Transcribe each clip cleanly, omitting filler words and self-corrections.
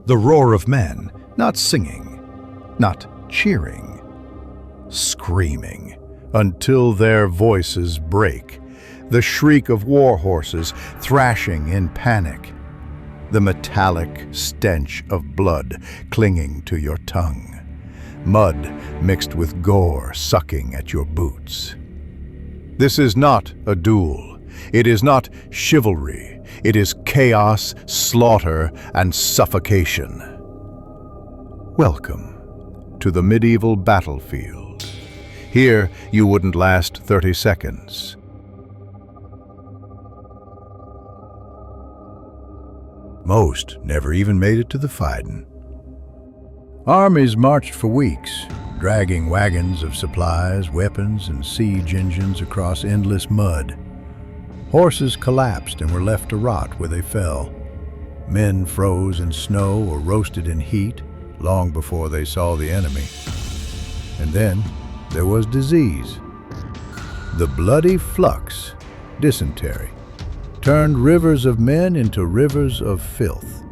The roar of men, not singing, not cheering, screaming, until their voices break. The shriek of war horses thrashing in panic. The metallic stench of blood clinging to your tongue. Mud mixed with gore sucking at your boots. This is not a duel. It is not chivalry. It is chaos, slaughter, and suffocation. Welcome to the medieval battlefield. Here, you wouldn't last 30 seconds. Most never even made it to the fighting. Armies marched for weeks, dragging wagons of supplies, weapons, and siege engines across endless mud. Horses collapsed and were left to rot where they fell. Men froze in snow or roasted in heat long before they saw the enemy. And then there was disease. The bloody flux, dysentery, turned rivers of men into rivers of filth.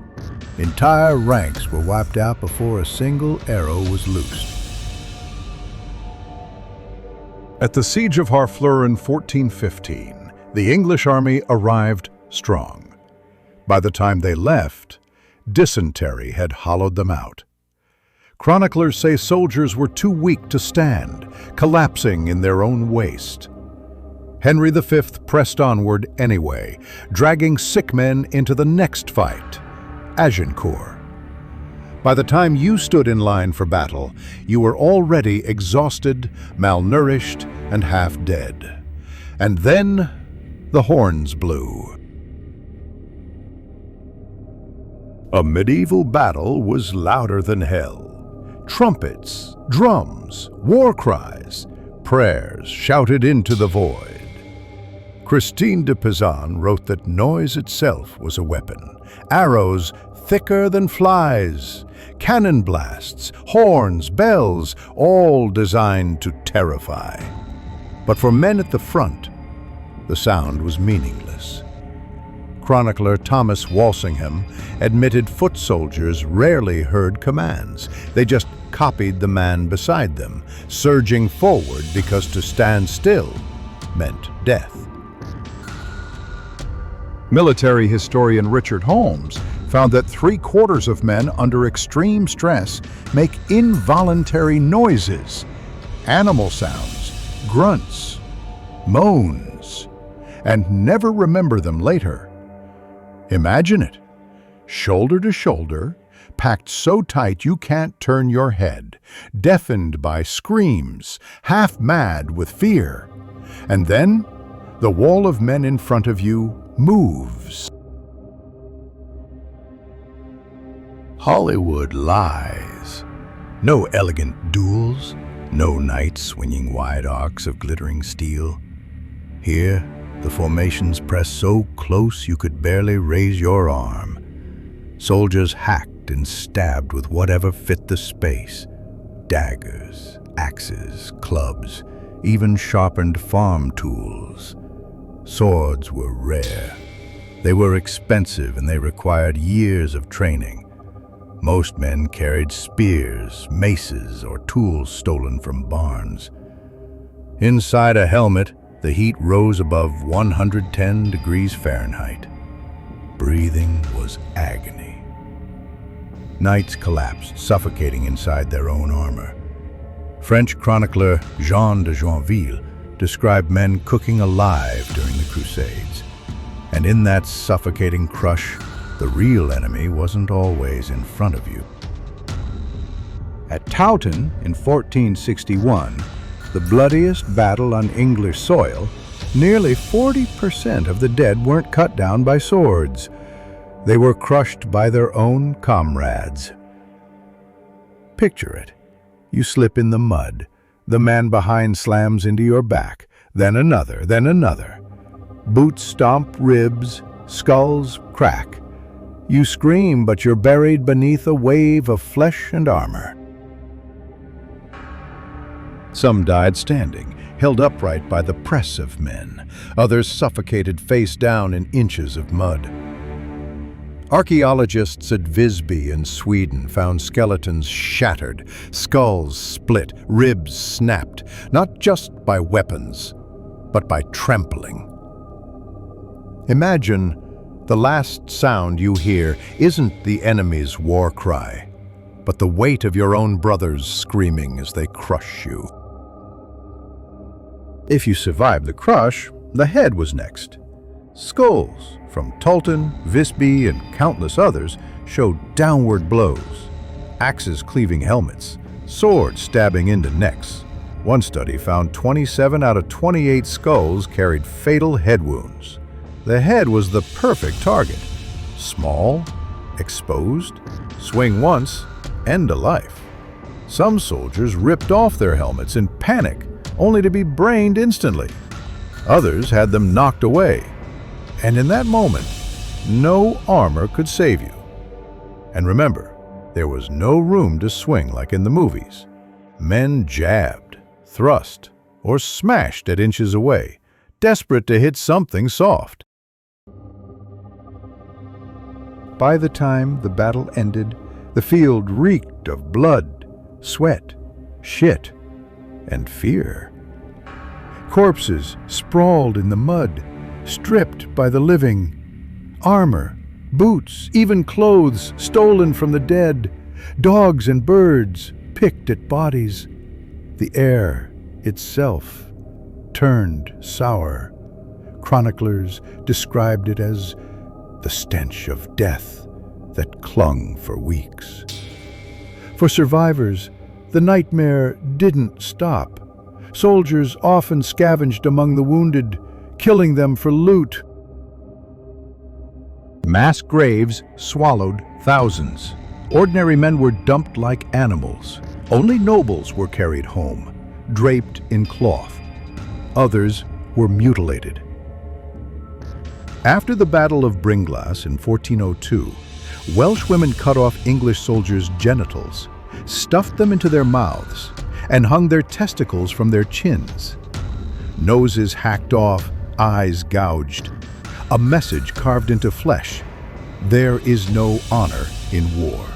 Entire ranks were wiped out before a single arrow was loosed. At the Siege of Harfleur in 1415, the English army arrived strong. By the time they left, dysentery had hollowed them out. Chroniclers say soldiers were too weak to stand, collapsing in their own waste. Henry V pressed onward anyway, dragging sick men into the next fight, Agincourt. By the time you stood in line for battle, you were already exhausted, malnourished, and half dead. And then the horns blew. A medieval battle was louder than hell. Trumpets, drums, war cries, prayers shouted into the void. Christine de Pizan wrote that noise itself was a weapon. Arrows thicker than flies, cannon blasts, horns, bells, all designed to terrify. But for men at the front, the sound was meaningless. Chronicler Thomas Walsingham admitted foot soldiers rarely heard commands. They just copied the man beside them, surging forward because to stand still meant death. Military historian Richard Holmes found that 3/4 of men under extreme stress make involuntary noises, animal sounds, grunts, moans, and never remember them later. Imagine it, shoulder to shoulder, packed so tight you can't turn your head, deafened by screams, half mad with fear. And then, the wall of men in front of you moves. Hollywood lies. No elegant duels, no knights swinging wide arcs of glittering steel. Here, the formations press so close you could barely raise your arm. Soldiers hacked and stabbed with whatever fit the space. Daggers, axes, clubs, even sharpened farm tools. Swords were rare. They were expensive and they required years of training. Most men carried spears, maces, or tools stolen from barns. Inside a helmet, the heat rose above 110 degrees Fahrenheit. Breathing was agony. Knights collapsed, suffocating inside their own armor. French chronicler Jean de Joinville described men cooking alive during the Crusades. And in that suffocating crush, the real enemy wasn't always in front of you. At Towton in 1461, the bloodiest battle on English soil, nearly 40% of the dead weren't cut down by swords. They were crushed by their own comrades. Picture it. You slip in the mud. The man behind slams into your back, then another, then another. Boots stomp ribs, skulls crack. You scream, but you're buried beneath a wave of flesh and armor. Some died standing, held upright by the press of men. Others suffocated face down in inches of mud. Archaeologists at Visby in Sweden found skeletons shattered, skulls split, ribs snapped, not just by weapons, but by trampling. Imagine the last sound you hear isn't the enemy's war cry, but the weight of your own brothers screaming as they crush you. If you survived the crush, the head was next. Skulls from Tulton, Visby, and countless others showed downward blows, axes cleaving helmets, swords stabbing into necks. One study found 27 out of 28 skulls carried fatal head wounds. The head was the perfect target. Small, exposed, swing once, end a life. Some soldiers ripped off their helmets in panic, only to be brained instantly. Others had them knocked away. And in that moment, no armor could save you. And remember, there was no room to swing like in the movies. Men jabbed, thrust, or smashed at inches away, desperate to hit something soft. By the time the battle ended, the field reeked of blood, sweat, shit, and fear. Corpses sprawled in the mud, stripped by the living. Armor, boots, even clothes stolen from the dead. Dogs and birds picked at bodies. The air itself turned sour. Chroniclers described it as the stench of death that clung for weeks. For survivors, the nightmare didn't stop. Soldiers often scavenged among the wounded, killing them for loot. Mass graves swallowed thousands. Ordinary men were dumped like animals. Only nobles were carried home, draped in cloth. Others were mutilated. After the Battle of Bringlas in 1402, Welsh women cut off English soldiers' genitals, stuffed them into their mouths, and hung their testicles from their chins. Noses hacked off, eyes gouged. A message carved into flesh: there is no honor in war.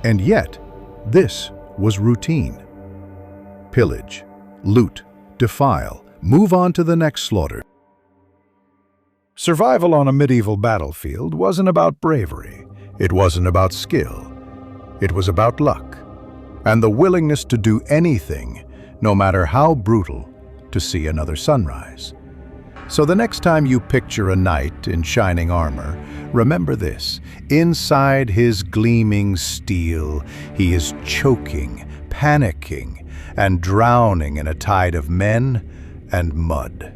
And yet, this was routine. Pillage, loot, defile, move on to the next slaughter. Survival on a medieval battlefield wasn't about bravery. It wasn't about skill. It was about luck and the willingness to do anything, no matter how brutal, to see another sunrise. So the next time you picture a knight in shining armor, remember this: inside his gleaming steel, he is choking, panicking, and drowning in a tide of men and mud.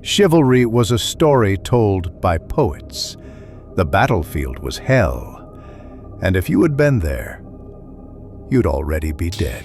Chivalry was a story told by poets. The battlefield was hell, and if you had been there, you'd already be dead.